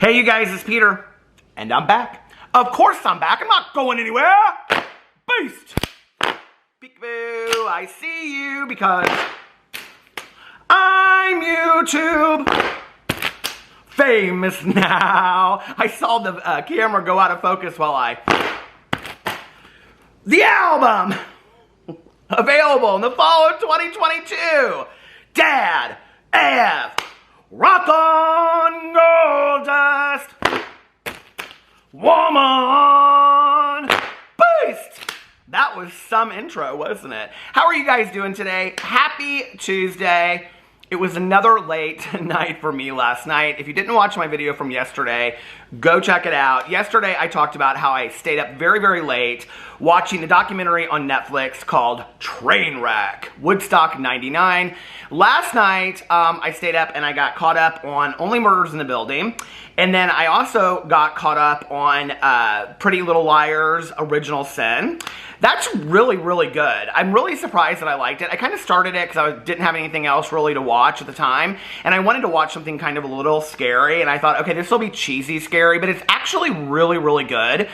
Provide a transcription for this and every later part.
Hey you guys, it's Peter, and I'm back. Of course I'm back, I'm not going anywhere. Beast! Peekaboo, I see you because I'm YouTube famous now. I saw the camera go out of focus while The album available in the fall of 2022. Dad F. Rock on Gold Dust. Woman. Beast. That was some intro, wasn't it? How are you guys doing today? Happy Tuesday. It was another late night for me last night. If you didn't watch my video from yesterday, go check it out. Yesterday, I talked about how I stayed up very, very late watching the documentary on Netflix called Trainwreck, Woodstock 99. Last night, I stayed up and I got caught up on Only Murders in the Building. And then I also got caught up on Pretty Little Liars, Original Sin. That's really, really good. I'm really surprised that I liked it. I kind of started it because I didn't have anything else really to watch at the time. And I wanted to watch something kind of a little scary. And I thought, okay, this will be cheesy scary, but it's actually really, really good.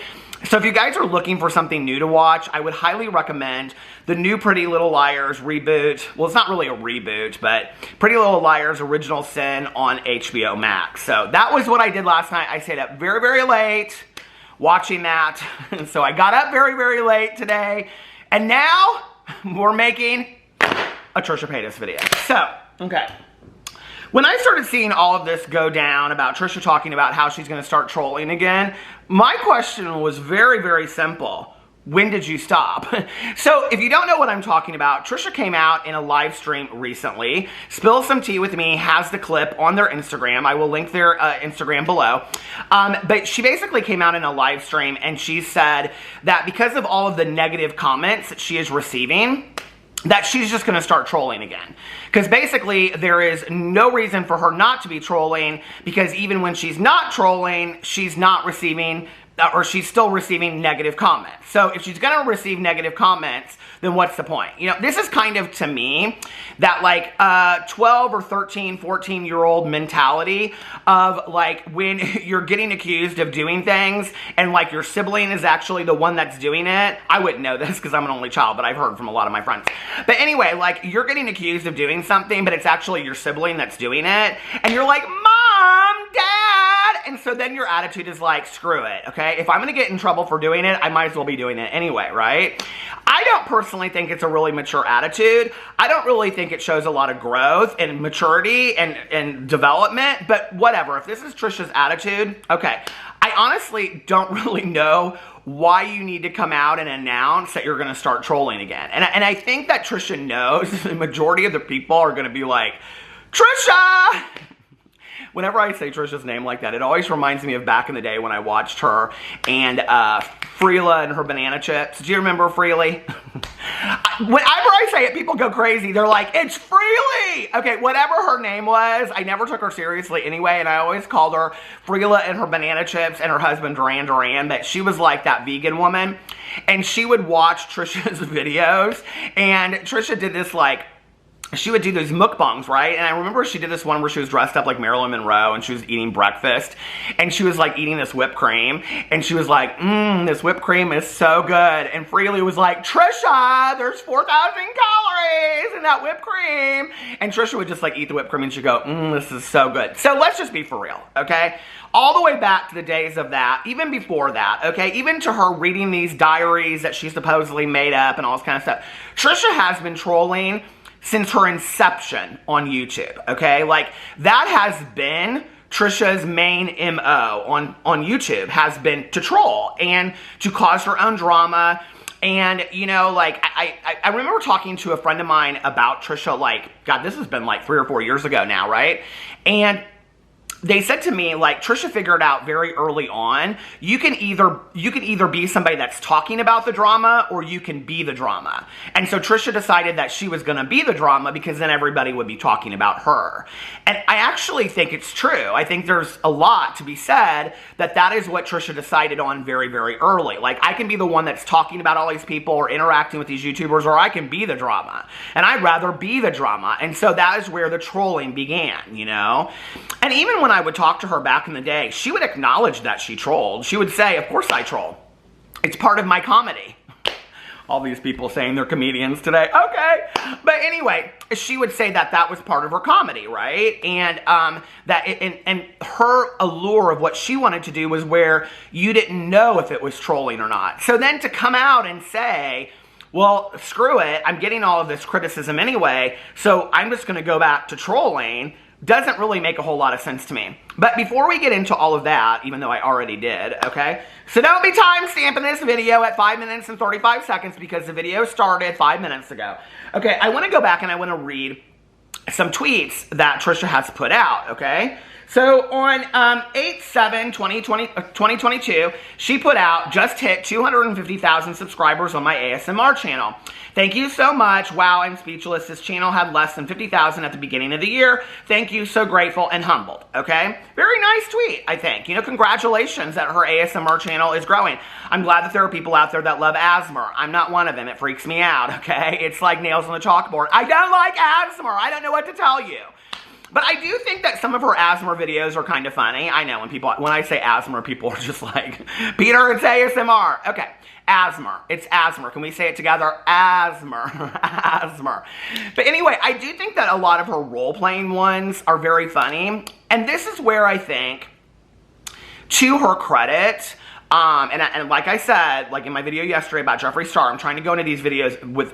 So if you guys are looking for something new to watch, I would highly recommend the new Pretty Little Liars reboot. Well, it's not really a reboot, but Pretty Little Liars Original Sin on HBO Max. So that was what I did last night. I stayed up very, very late watching that. And so I got up very, very late today. And now we're making a Trisha Paytas video. So, okay. When I started seeing all of this go down about Trisha talking about how she's going to start trolling again, my question was very, very simple. When did you stop? So if you don't know what I'm talking about, Trisha came out in a live stream recently. Spill Some Tea With Me has the clip on their Instagram. I will link their Instagram below. But she basically came out in a live stream and she said that because of all of the negative comments that she is receiving, that she's just going to start trolling again. Because basically, there is no reason for her not to be trolling, because even when she's not trolling, she's not receiving, or she's still receiving negative comments. So if she's going to receive negative comments, then what's the point? You know, this is kind of, to me, that like 12 or 13, 14-year-old mentality of like when you're getting accused of doing things and like your sibling is actually the one that's doing it. I wouldn't know this because I'm an only child, but I've heard from a lot of my friends. But anyway, like you're getting accused of doing something, but it's actually your sibling that's doing it. And you're like, Mom, Dad. And so then your attitude is like, screw it, okay? If I'm going to get in trouble for doing it, I might as well be doing it anyway, right? I don't personally think it's a really mature attitude. I don't really think it shows a lot of growth and maturity and development, but whatever. If this is Trisha's attitude, okay. I honestly don't really know why you need to come out and announce that you're going to start trolling again. And I think that Trisha knows the majority of the people are going to be like, Trisha! Whenever I say Trisha's name like that, it always reminds me of back in the day when I watched her and Freela and her banana chips. Do you remember Freely? Whenever I say it, people go crazy. They're like, it's Freely! Okay, whatever her name was, I never took her seriously anyway, and I always called her Freela and her banana chips and her husband Duran Duran, that she was like that vegan woman. And she would watch Trisha's videos, and Trisha did this like, she would do those mukbangs, right? And I remember she did this one where she was dressed up like Marilyn Monroe and she was eating breakfast and she was like eating this whipped cream and she was like, this whipped cream is so good. And Freely was like, Trisha, there's 4,000 calories in that whipped cream. And Trisha would just like eat the whipped cream and she'd go, this is so good. So let's just be for real, okay? All the way back to the days of that, even before that, okay? Even to her reading these diaries that she supposedly made up and all this kind of stuff. Trisha has been trolling since her inception on YouTube, okay? Like, that has been Trisha's main MO on YouTube, has been to troll and to cause her own drama. And, you know, like, I remember talking to a friend of mine about Trisha, like, God, this has been like 3 or 4 years ago now, right? And they said to me, like, Trisha figured out very early on, you can either be somebody that's talking about the drama or you can be the drama. And so Trisha decided that she was going to be the drama because then everybody would be talking about her. And I actually think it's true. I think there's a lot to be said that is what Trisha decided on very, very early. Like, I can be the one that's talking about all these people or interacting with these YouTubers, or I can be the drama. And I'd rather be the drama. And so that is where the trolling began, you know? And even when when I would talk to her back in the day, she would acknowledge that she trolled. She would say, of course I troll. It's part of my comedy. All these people saying they're comedians today. Okay. But anyway, she would say that that was part of her comedy, right? And and her allure of what she wanted to do was where you didn't know if it was trolling or not. So then to come out and say, well, screw it, I'm getting all of this criticism anyway, so I'm just going to go back to trolling, doesn't really make a whole lot of sense to me. But before we get into all of that, even though I already did, okay? So don't be time stamping this video at 5 minutes and 35 seconds because the video started 5 minutes ago. Okay, I want to go back and I want to read some tweets that Trisha has put out, okay? So on 8/7/2022, she put out, just hit 250,000 subscribers on my ASMR channel. Thank you so much. Wow, I'm speechless. This channel had less than 50,000 at the beginning of the year. Thank you. So grateful and humbled. Okay? Very nice tweet, I think. You know, congratulations that her ASMR channel is growing. I'm glad that there are people out there that love ASMR. I'm not one of them. It freaks me out, okay? It's like nails on the chalkboard. I don't like ASMR. I don't know what to tell you. But I do think that some of her ASMR videos are kind of funny. I know when I say ASMR, people are just like, Peter, it's ASMR. Okay, ASMR. It's ASMR. Can we say it together? ASMR. ASMR. But anyway, I do think that a lot of her role-playing ones are very funny. And this is where I think, to her credit, and like I said, like in my video yesterday about Jeffree Star, I'm trying to go into these videos with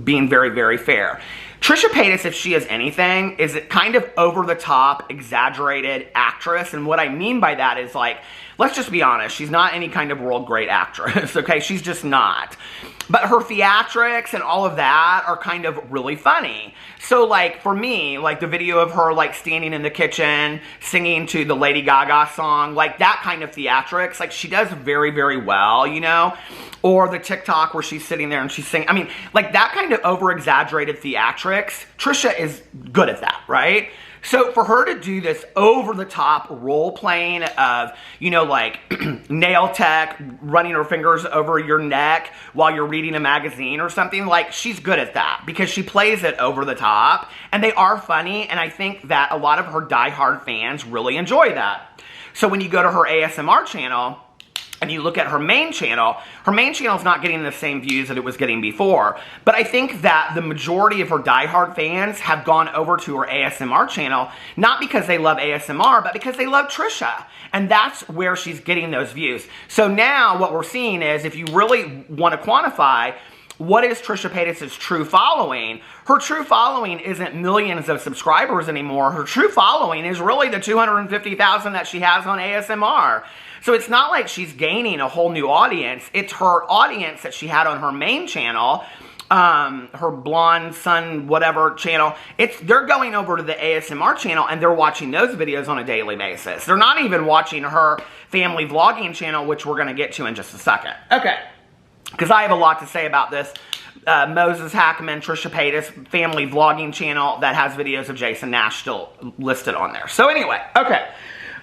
being very, very fair. Trisha Paytas, if she is anything, is a kind of over-the-top, exaggerated actress. And what I mean by that is, like, let's just be honest, she's not any kind of world-great actress, okay? She's just not. But her theatrics and all of that are kind of really funny. So, like, for me, like, the video of her, like, standing in the kitchen, singing to the Lady Gaga song, like, that kind of theatrics, like, she does very, very well, you know? Or the TikTok where she's sitting there and she's singing. I mean, like, that kind of over-exaggerated theatrics, Trisha is good at that, right? So for her to do this over-the-top role-playing of, you know, like, nail tech, running her fingers over your neck while you're reading a magazine or something, like, she's good at that because she plays it over the top, and they are funny, and I think that a lot of her diehard fans really enjoy that. So when you go to her ASMR channel, and you look at her main channel is not getting the same views that it was getting before. But I think that the majority of her diehard fans have gone over to her ASMR channel, not because they love ASMR, but because they love Trisha. And that's where she's getting those views. So now what we're seeing is, if you really want to quantify what is Trisha Paytas' true following, her true following isn't millions of subscribers anymore. Her true following is really the 250,000 that she has on ASMR. So it's not like she's gaining a whole new audience. It's her audience that she had on her main channel, her blonde son whatever channel. They're going over to the ASMR channel and they're watching those videos on a daily basis. They're not even watching her family vlogging channel, which we're going to get to in just a second. Okay, because I have a lot to say about this. Moses Hackman, Trisha Paytas family vlogging channel that has videos of Jason Nash still listed on there. So anyway, okay.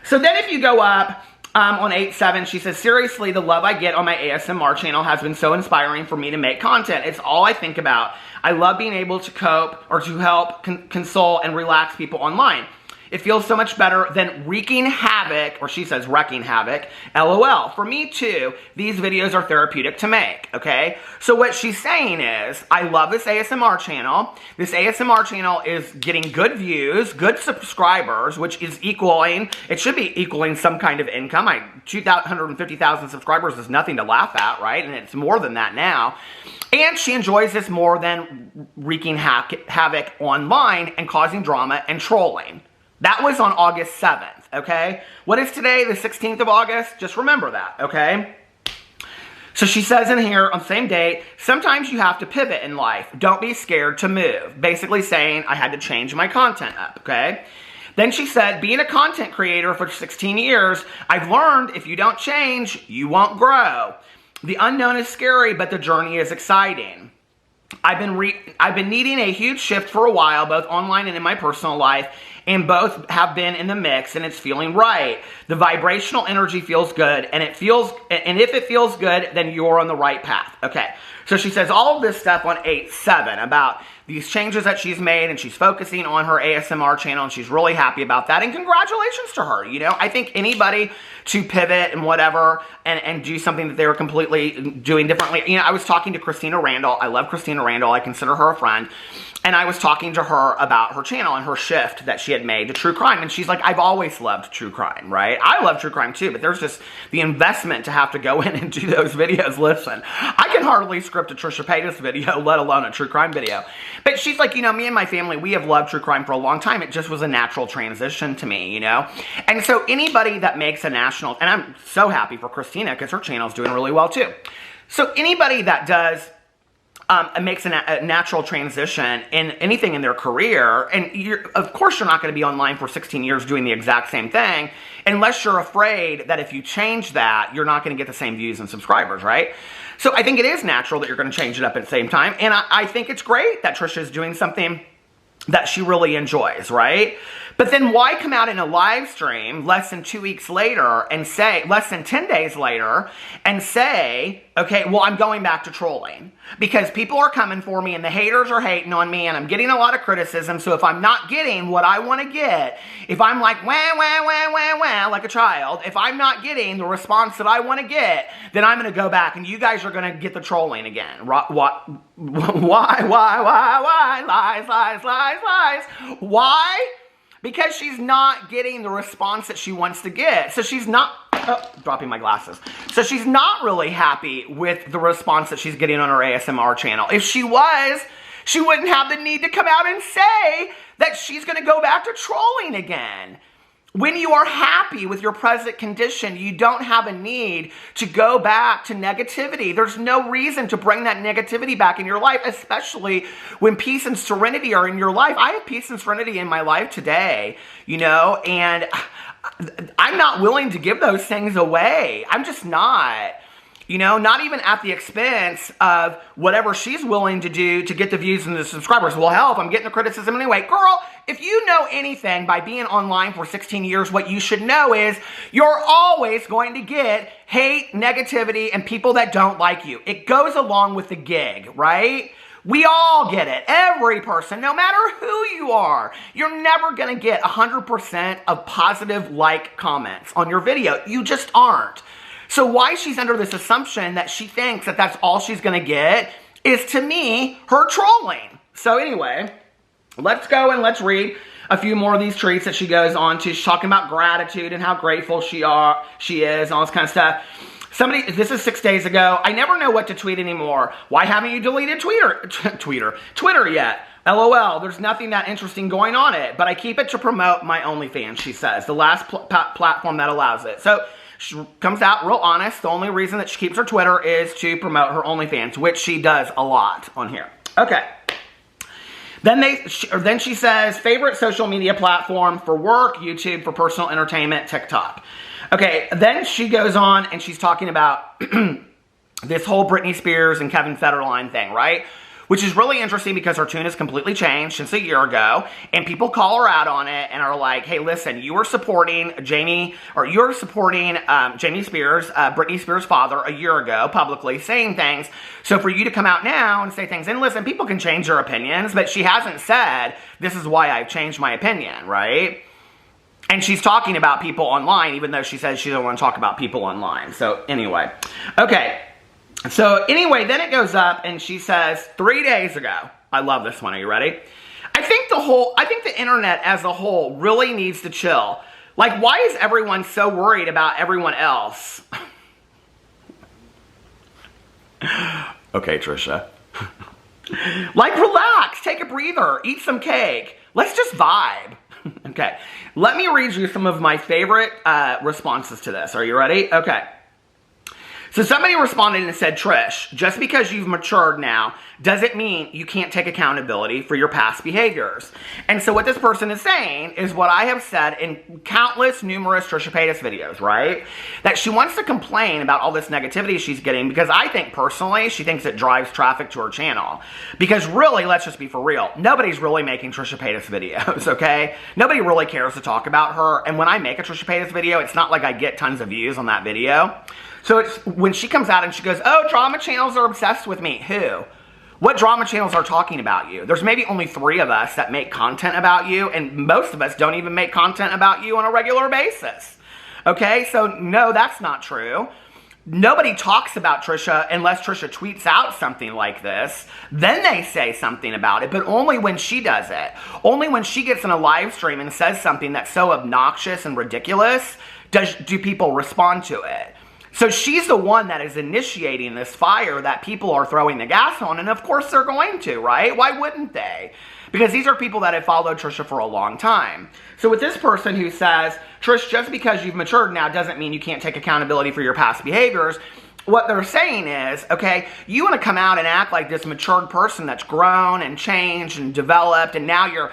So then if you go up, on 8/7, she says, seriously, the love I get on my ASMR channel has been so inspiring for me to make content. It's all I think about. I love being able to cope or to help console and relax people online. It feels so much better than wreaking havoc, or she says wrecking havoc, LOL. For me too, these videos are therapeutic to make, okay? So what she's saying is, I love this ASMR channel. This ASMR channel is getting good views, good subscribers, which is equaling, it should be equaling some kind of income. 250,000 subscribers is nothing to laugh at, right? And it's more than that now. And she enjoys this more than wreaking havoc online and causing drama and trolling. That was on August 7th, okay? What is today, the 16th of August? Just remember that, okay? So she says in here, on the same date, sometimes you have to pivot in life. Don't be scared to move. Basically saying I had to change my content up, okay? Then she said, being a content creator for 16 years, I've learned if you don't change, you won't grow. The unknown is scary, but the journey is exciting. I've been needing a huge shift for a while, both online and in my personal life, and both have been in the mix, and it's feeling right. The vibrational energy feels good, and if it feels good, then you're on the right path. Okay, so she says all of this stuff on 8/7 about these changes that she's made, and she's focusing on her ASMR channel, and she's really happy about that, and congratulations to her. You know, I think anybody to pivot and whatever, and do something that they were completely doing differently. You know, I was talking to Christina Randall. I love Christina Randall. I consider her a friend. And I was talking to her about her channel and her shift that she had made to true crime. And she's like, I've always loved true crime, right? I love true crime too, but there's just the investment to have to go in and do those videos. Listen, I can hardly script a Trisha Paytas video, let alone a true crime video. But she's like, you know, me and my family, we have loved true crime for a long time. It just was a natural transition to me, you know? And so anybody that makes a national, and I'm so happy for Christina because her channel's doing really well too. So anybody that does makes a natural transition in anything in their career, and of course you're not going to be online for 16 years doing the exact same thing, unless you're afraid that if you change that, you're not going to get the same views and subscribers, right? So I think it is natural that you're going to change it up at the same time, and I think it's great that Trisha is doing something that she really enjoys, right? But then why come out in a live stream less than 2 weeks later and say, less than 10 days later, and say, okay, well, I'm going back to trolling because people are coming for me and the haters are hating on me and I'm getting a lot of criticism. So if I'm not getting what I want to get, if I'm like, wah, wah, wah, wah, wah, like a child, if I'm not getting the response that I want to get, then I'm going to go back and you guys are going to get the trolling again. Why, lies, lies, lies, lies. Why? Because she's not getting the response that she wants to get. So she's not, dropping my glasses. So she's not really happy with the response that she's getting on her ASMR channel. If she was, she wouldn't have the need to come out and say that she's going to go back to trolling again. When you are happy with your present condition, you don't have a need to go back to negativity. There's no reason to bring that negativity back in your life, especially when peace and serenity are in your life. I have peace and serenity in my life today, you know, and I'm not willing to give those things away. I'm just not. You know, not even at the expense of whatever she's willing to do to get the views and the subscribers. Well, hell, if I'm getting the criticism anyway. Girl, if you know anything by being online for 16 years, what you should know is you're always going to get hate, negativity, and people that don't like you. It goes along with the gig, right? We all get it. Every person, no matter who you are, you're never going to get 100% of positive like comments on your video. You just aren't. So why she's under this assumption that she thinks that that's all she's going to get is, to me, her trolling. So anyway, let's go and let's read a few more of these tweets that she goes on to. She's talking about gratitude and how grateful she is and all this kind of stuff. This is 6 days ago. I never know what to tweet anymore. Why haven't you deleted Twitter yet? LOL, there's nothing that interesting going on it, but I keep it to promote my OnlyFans, she says. The last platform that allows it. So she comes out real honest. The only reason that she keeps her Twitter is to promote her OnlyFans, which she does a lot on here. Okay. Then she says, favorite social media platform for work, YouTube, for personal entertainment, TikTok. Okay, then she goes on and she's talking about this whole Britney Spears and Kevin Federline thing, right? Which is really interesting because her tune has completely changed since a year ago, and people call her out on it and are like, hey, listen, you were supporting Jamie Spears, Britney Spears' father, a year ago, publicly saying things. So for you to come out now and say things, and listen, people can change their opinions, but she hasn't said, this is why I've changed my opinion, right? And she's talking about people online, even though she says she doesn't want to talk about people online. So anyway, okay. So anyway, then it goes up and she says, 3 days ago, I love this one, are you ready? I think the internet as a whole really needs to chill. Like, why is everyone so worried about everyone else? Okay, Trisha. Like, relax, take a breather, eat some cake. Let's just vibe. Okay, let me read you some of my favorite responses to this. Are you ready? Okay. So somebody responded and said, Trish, just because you've matured now doesn't mean you can't take accountability for your past behaviors. And so what this person is saying is what I have said in countless, numerous Trisha Paytas videos, right? That she wants to complain about all this negativity she's getting because I think personally she thinks it drives traffic to her channel. Because really, let's just be for real, nobody's really making Trisha Paytas videos, okay? Nobody really cares to talk about her. And when I make a Trisha Paytas video, it's not like I get tons of views on that video. So it's when she comes out and she goes, oh, drama channels are obsessed with me. Who? What drama channels are talking about you? There's maybe only 3 of us that make content about you, and most of us don't even make content about you on a regular basis. Okay, so no, that's not true. Nobody talks about Trisha unless Trisha tweets out something like this. Then they say something about it, but only when she does it. Only when she gets in a live stream and says something that's so obnoxious and ridiculous do people respond to it. So she's the one that is initiating this fire that people are throwing the gas on, and of course they're going to, right? Why wouldn't they? Because these are people that have followed Trisha for a long time. So with this person who says, Trish, just because you've matured now doesn't mean you can't take accountability for your past behaviors, what they're saying is, okay, you want to come out and act like this matured person that's grown and changed and developed, and now you're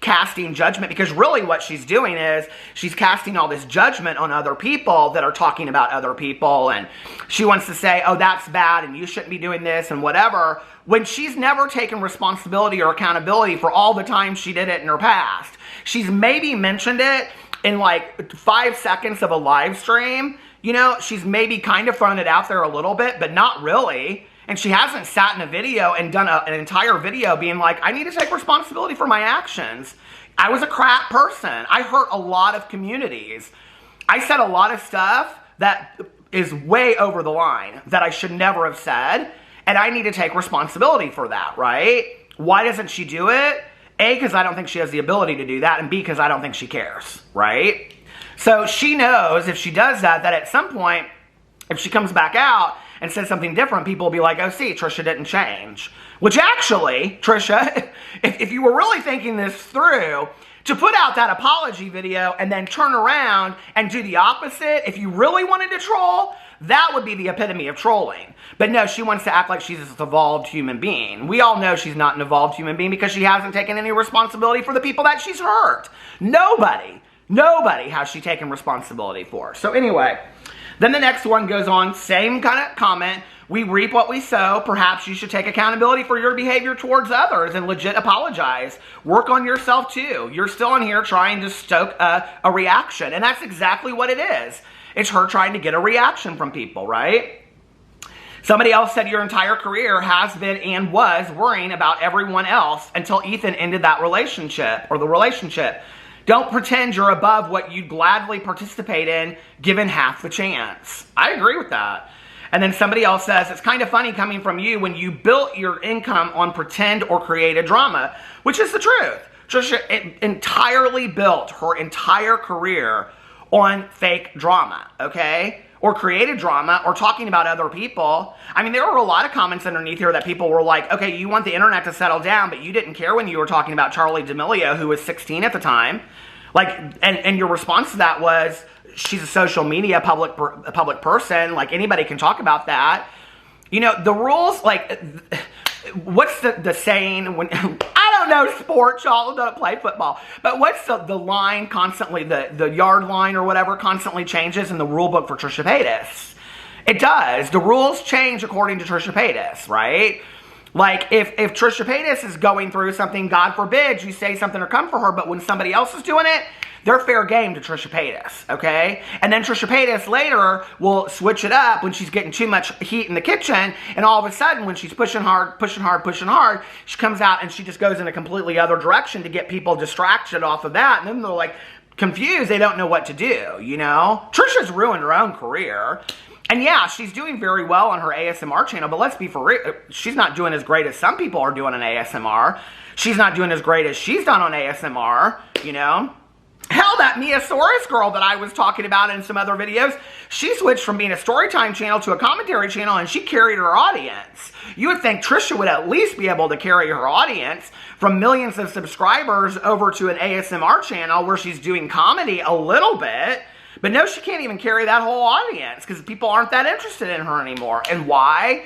casting judgment, because really what she's doing is she's casting all this judgment on other people that are talking about other people, and she wants to say, oh, that's bad and you shouldn't be doing this and whatever, when she's never taken responsibility or accountability for all the time she did it in her past. She's maybe mentioned it in like 5 seconds of a live stream. You know, she's maybe kind of thrown it out there a little bit, but not really. And she hasn't sat in a video and done an entire video being like, I need to take responsibility for my actions. I was a crap person. I hurt a lot of communities. I said a lot of stuff that is way over the line that I should never have said. And I need to take responsibility for that, right? Why doesn't she do it? A, because I don't think she has the ability to do that. And B, because I don't think she cares, right? So she knows if she does that at some point, if she comes back out and says something different, people will be like, oh, see, Trisha didn't change. Which actually, Trisha, if you were really thinking this through, to put out that apology video and then turn around and do the opposite, if you really wanted to troll, that would be the epitome of trolling. But no, she wants to act like she's this evolved human being. We all know she's not an evolved human being because she hasn't taken any responsibility for the people that she's hurt. Nobody has she taken responsibility for. So anyway, then the next one goes on, same kind of comment. We reap what we sow. Perhaps you should take accountability for your behavior towards others and legit apologize. Work on yourself too. You're still on here trying to stoke a reaction. And that's exactly what it is. It's her trying to get a reaction from people, right? Somebody else said your entire career has been and was worrying about everyone else until Ethan ended that relationship or the relationship. Don't pretend you're above what you'd gladly participate in given half the chance. I agree with that. And then somebody else says, it's kind of funny coming from you when you built your income on pretend or created drama, which is the truth. Trisha entirely built her entire career on fake drama, okay? Or created drama, or talking about other people. I mean, there were a lot of comments underneath here that people were like, okay, you want the internet to settle down, but you didn't care when you were talking about Charlie D'Amelio, who was 16 at the time. Like, and your response to that was, she's a social media public person, like anybody can talk about that. You know, the rules, like, what's the saying when, I don't know sports, y'all don't play football, but what's the line constantly, the yard line or whatever constantly changes in the rule book for Trisha Paytas? It does. The rules change according to Trisha Paytas, right? Like, if Trisha Paytas is going through something, God forbid, you say something or come for her, but when somebody else is doing it, they're fair game to Trisha Paytas, okay? And then Trisha Paytas later will switch it up when she's getting too much heat in the kitchen, and all of a sudden, when she's pushing hard, she comes out and she just goes in a completely other direction to get people distracted off of that, and then they're like confused, they don't know what to do, you know? Trisha's ruined her own career. And yeah, she's doing very well on her ASMR channel, but let's be for real, she's not doing as great as some people are doing on ASMR. She's not doing as great as she's done on ASMR, you know? Hell, that Miasaurus girl that I was talking about in some other videos, she switched from being a storytime channel to a commentary channel, and she carried her audience. You would think Trisha would at least be able to carry her audience from millions of subscribers over to an ASMR channel where she's doing comedy a little bit. But no, she can't even carry that whole audience because people aren't that interested in her anymore. And why?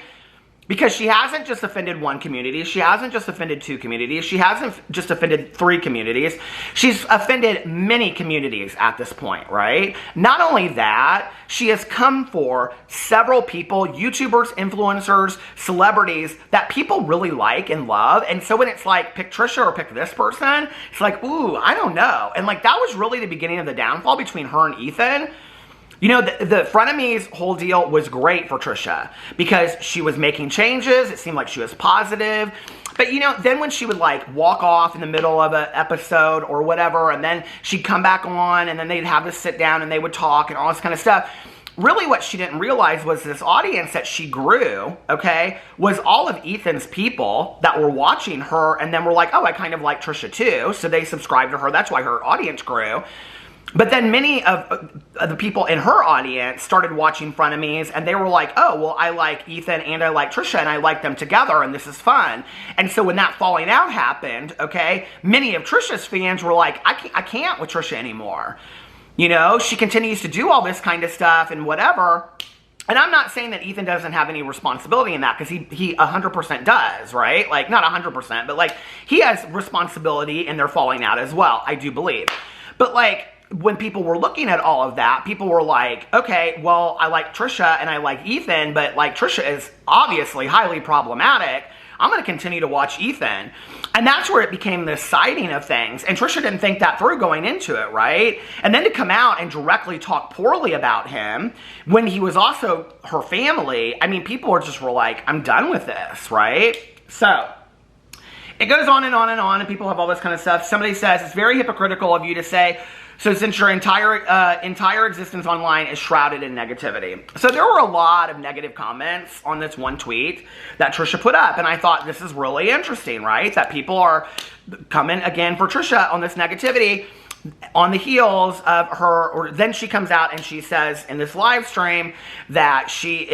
Because she hasn't just offended one community. She hasn't just offended two communities. She hasn't just offended three communities. She's offended many communities at this point, right? Not only that, she has come for several people, YouTubers, influencers, celebrities that people really like and love. And so when it's like, pick Trisha or pick this person, it's like, ooh, I don't know. And like, that was really the beginning of the downfall between her and Ethan. You know, the frenemies whole deal was great for Trisha because she was making changes. It seemed like she was positive. But, you know, then when she would, like, walk off in the middle of an episode or whatever, and then she'd come back on, and then they'd have to sit down, and they would talk and all this kind of stuff. Really what she didn't realize was this audience that she grew, okay, was all of Ethan's people that were watching her and then were like, oh, I kind of like Trisha too. So they subscribed to her. That's why her audience grew. But then many of the people in her audience started watching Frenemies, and they were like, oh, well, I like Ethan and I like Trisha, and I like them together, and this is fun. And so when that falling out happened, okay, many of Trisha's fans were like, I can't with Trisha anymore. You know, she continues to do all this kind of stuff and whatever. And I'm not saying that Ethan doesn't have any responsibility in that, because he 100% does, right? Like, not 100%, but like, he has responsibility in their falling out as well, I do believe. But like, when people were looking at all of that, people were like, okay, well, I like Trisha and I like Ethan, but like Trisha is obviously highly problematic. I'm going to continue to watch Ethan. And that's where it became this siding of things. And Trisha didn't think that through going into it, right? And then to come out and directly talk poorly about him when he was also her family, I mean, people were like, I'm done with this, right? So it goes on and on and on, and people have all this kind of stuff. Somebody says, it's very hypocritical of you to say, so since your entire existence online is shrouded in negativity. So there were a lot of negative comments on this one tweet that Trisha put up. And I thought, this is really interesting, right? That people are coming again for Trisha on this negativity on the heels of her, or then she comes out and she says in this live stream that she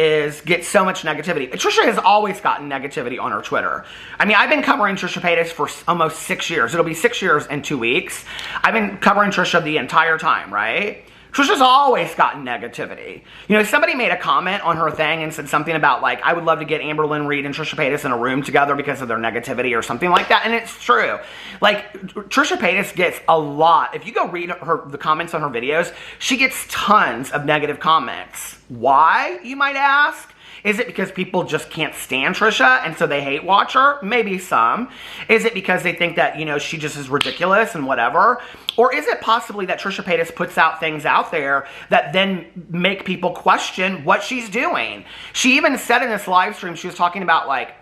gets so much negativity. Trisha has always gotten negativity on her Twitter. I mean, I've been covering Trisha Paytas for almost 6 years. It'll be 6 years in 2 weeks. I've been covering Trisha the entire time, right? Trisha's always gotten negativity. You know, somebody made a comment on her thing and said something about, like, I would love to get Amber Lynn Reid and Trisha Paytas in a room together because of their negativity or something like that, and it's true. Like, Trisha Paytas gets a lot. If you go read the comments on her videos, she gets tons of negative comments. Why, you might ask? Is it because people just can't stand Trisha and so they hate watch her? Maybe some. Is it because they think that, you know, she just is ridiculous and whatever? Or is it possibly that Trisha Paytas puts out things out there that then make people question what she's doing? She even said in this live stream, she was talking about, like,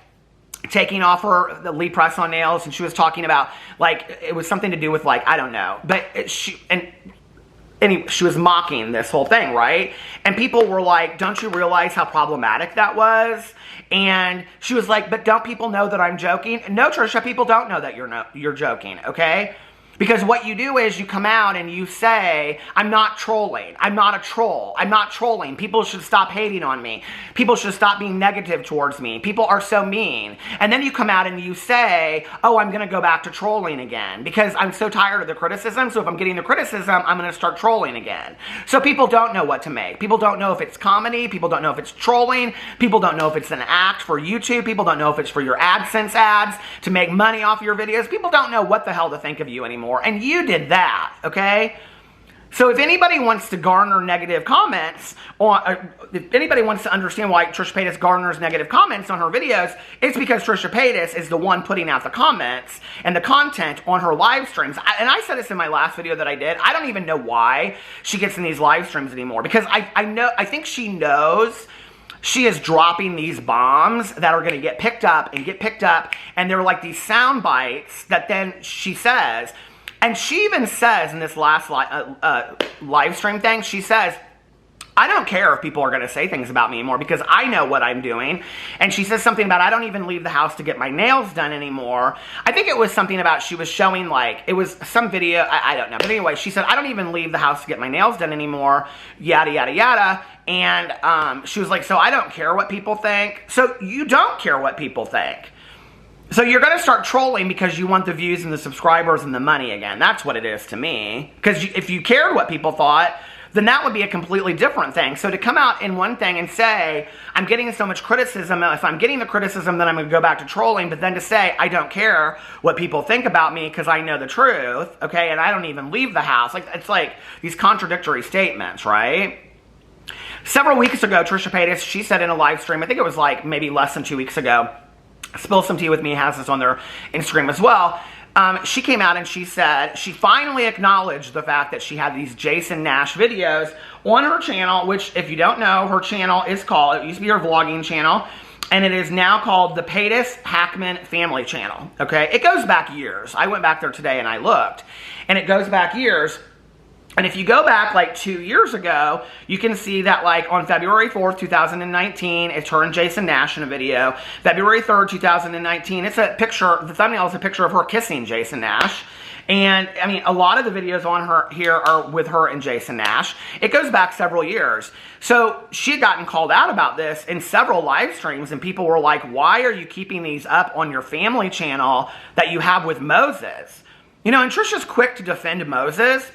taking off the lead press on nails, and she was talking about, like, it was something to do with, like, I don't know. But anyway, she was mocking this whole thing, right? And people were like, don't you realize how problematic that was? And she was like, but don't people know that I'm joking? No, Trisha, people don't know that you're joking, okay? Because what you do is you come out and you say, I'm not trolling. I'm not a troll. I'm not trolling. People should stop hating on me. People should stop being negative towards me. People are so mean. And then you come out and you say, oh, I'm going to go back to trolling again because I'm so tired of the criticism. So if I'm getting the criticism, I'm going to start trolling again. So people don't know what to make. People don't know if it's comedy. People don't know if it's trolling. People don't know if it's an act for YouTube. People don't know if it's for your AdSense ads to make money off your videos. People don't know what the hell to think of you anymore. And you did that, okay? So if anybody wants to garner negative comments, or if anybody wants to understand why Trisha Paytas garners negative comments on her videos, it's because Trisha Paytas is the one putting out the comments and the content on her live streams. And I said this in my last video that I did. I don't even know why she gets in these live streams anymore, because I think she knows she is dropping these bombs that are going to get picked up, and they're like these sound bites that then she says. And she even says in this last live stream thing, she says, I don't care if people are going to say things about me anymore because I know what I'm doing. And she says something about, I don't even leave the house to get my nails done anymore. I think it was something about, she was showing, like, it was some video, I don't know. But anyway, she said, I don't even leave the house to get my nails done anymore, yada, yada, yada. And she was like, so I don't care what people think. So you don't care what people think. So you're going to start trolling because you want the views and the subscribers and the money again. That's what it is to me. Because if you cared what people thought, then that would be a completely different thing. So to come out in one thing and say, I'm getting so much criticism, if I'm getting the criticism, then I'm going to go back to trolling, but then to say, I don't care what people think about me because I know the truth, okay, and I don't even leave the house. Like, it's like these contradictory statements, right? Several weeks ago, Trisha Paytas, she said in a live stream, I think it was like maybe less than 2 weeks ago, Spill Some Tea With Me has this on their Instagram as well. She came out and she said she finally acknowledged the fact that she had these Jason Nash videos on her channel, which, if you don't know, her channel is called, it used to be her vlogging channel, and it is now called the Paytas Hackman Family Channel, okay? It goes back years. I went back there today and I looked, and it goes back years. And if you go back like 2 years ago, you can see that like on February 4th, 2019, it's her and Jason Nash in a video. February 3rd, 2019, it's a picture, the thumbnail is a picture of her kissing Jason Nash. And I mean, a lot of the videos on her here are with her and Jason Nash. It goes back several years. So she had gotten called out about this in several live streams, and people were like, why are you keeping these up on your family channel that you have with Moses? You know, and Trisha's quick to defend Moses.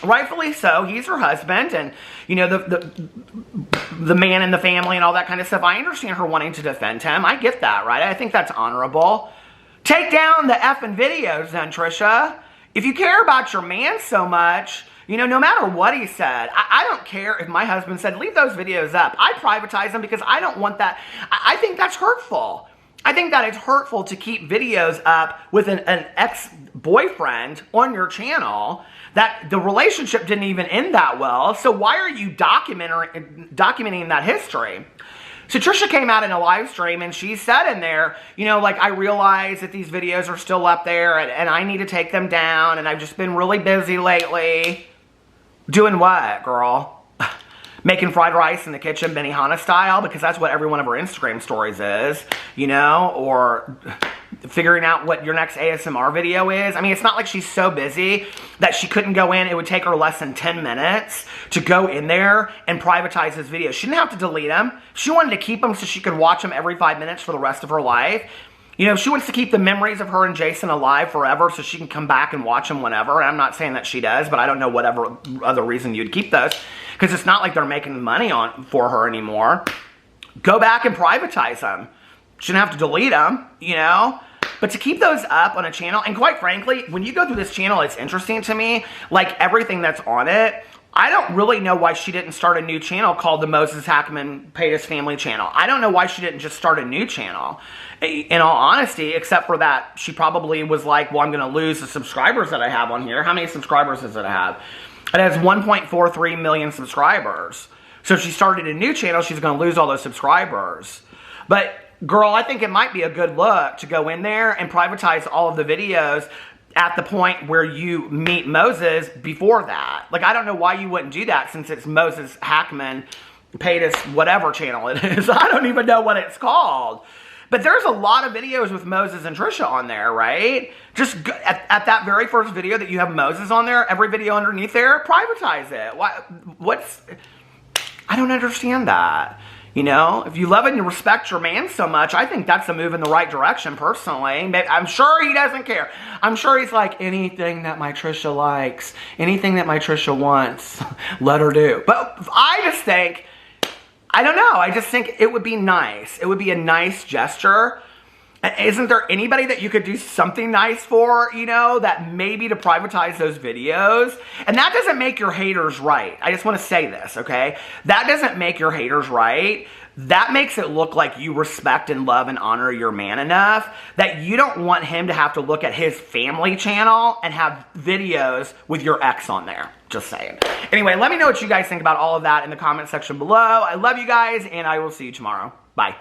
Rightfully so. He's her husband, and you know, the man in the family and all that kind of stuff. I understand her wanting to defend him. I get that, right? I think that's honorable. Take down the effing videos then, Trisha. If you care about your man so much, you know, no matter what he said, I don't care if my husband said, leave those videos up. I privatize them because I don't want that. I think that's hurtful. I think that it's hurtful to keep videos up with an ex-boyfriend on your channel that the relationship didn't even end that well. So why are you documenting that history? So Trisha came out in a live stream and she said in there, you know, like, I realize that these videos are still up there and I need to take them down, and I've just been really busy lately. Doing what, girl? Making fried rice in the kitchen, Benihana style, because that's what every one of her Instagram stories is, you know, or figuring out what your next ASMR video is. I mean, it's not like she's so busy that she couldn't go in. It would take her less than 10 minutes to go in there and privatize his videos. She didn't have to delete them. She wanted to keep them so she could watch them every 5 minutes for the rest of her life. You know, she wants to keep the memories of her and Jason alive forever so she can come back and watch them whenever. And I'm not saying that she does, but I don't know whatever other reason you'd keep those, because it's not like they're making money for her anymore. Go back and privatize them. Shouldn't have to delete them, you know? But to keep those up on a channel, and quite frankly, when you go through this channel, it's interesting to me, like everything that's on it. I don't really know why she didn't start a new channel called the Moses Hackman Paytas Family Channel. I don't know why she didn't just start a new channel, in all honesty, except for that she probably was like, well, I'm going to lose the subscribers that I have on here. How many subscribers does it have? It has 1.43 million subscribers. So if she started a new channel, she's going to lose all those subscribers. But girl, I think it might be a good look to go in there and privatize all of the videos at the point where you meet Moses before that. Like, I don't know why you wouldn't do that, since it's Moses Hackman Paytas whatever channel it is. I don't even know what it's called. But there's a lot of videos with Moses and Trisha on there, right? Just at that very first video that you have Moses on there, every video underneath there, privatize it. I don't understand that. You know, if you love and you respect your man so much, I think that's a move in the right direction, personally. I'm sure he doesn't care. I'm sure he's like, anything that my Trisha likes, anything that my Trisha wants, let her do. But I just think, I don't know, I just think it would be nice. It would be a nice gesture. Isn't there anybody that you could do something nice for, you know, that maybe to privatize those videos? And that doesn't make your haters right. I just want to say this, okay? That doesn't make your haters right. That makes it look like you respect and love and honor your man enough that you don't want him to have to look at his family channel and have videos with your ex on there. Just saying. Anyway, let me know what you guys think about all of that in the comment section below. I love you guys, and I will see you tomorrow. Bye.